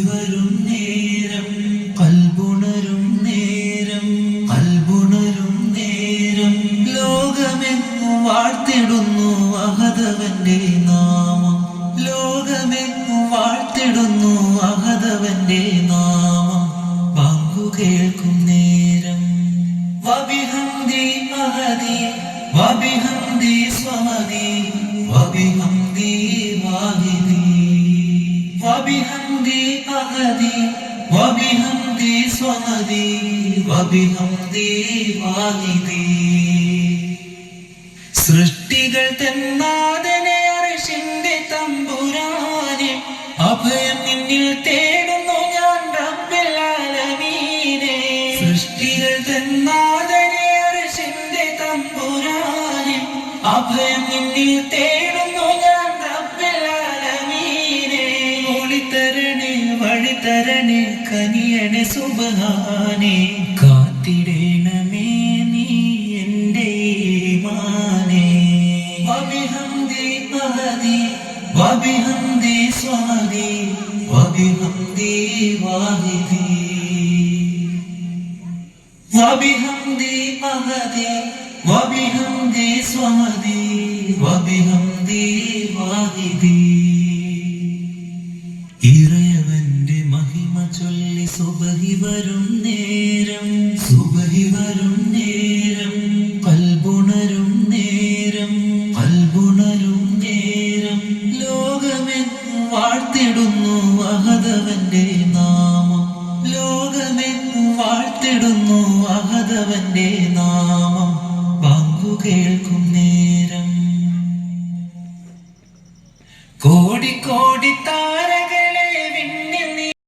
വരും നേരം കൽബുണരും നേരം കൽബുണരും നേരം ലോകമെങ്ങും വാഴ്ത്തിടുന്നു അഹദവന്റെ നാമം. ലോകമെങ്ങും വാഴ്ത്തിടുന്നു അഹദവന്റെ നാമം. ബാങ്കു കേൾക്കും നേരം വബിഹംദി അഹദി വബിഹംദി സ്വമദി വബിഹംദി വാഹിദി വബിഹംദി അഹദി വബിഹംദി സ്വമദി വബിഹംദി വാഹിദി. സൃഷ്ടികൾ തന്നാദനെ അർശിന്റെ തമ്പുരാനെ അഭയം നിന്നിൽ തേടുന്നു ഞാൻ റബ്ബിൽ ആലമീനെ. സൃഷ്ടികൾ തന്നാദനെ അർശിന്റെ തമ്പുരാനെ അഭയം നിന്നിൽ തേടുന്നു ഞാൻ റബ്ബിൽ ആലമീനെ. ഒളിതരണേ വഴിതരണേ കനിയണേ സുബ്ഹാനേ. കാത്തിടേണമേ നീ എൻ്റെ ഈമാനെ. വബിഹംദി അഹദി വബിഹംദി സ്വമദി വബിഹംദി വാഹിദി വബിഹംദി അഹദി വബിഹംദി സ്വമദി വബിഹംദി വാഹിദി. ഇറയവന്റെ മഹിമ ചൊല്ലി സുബഹി വരും നേരം സുബഹി വരും നേരം കൽബുണരും നേരം കൽബുണരും നേരം ലോകമെങ്ങും വാഴ്ത്തിടുന്നു അഹദവന്റെ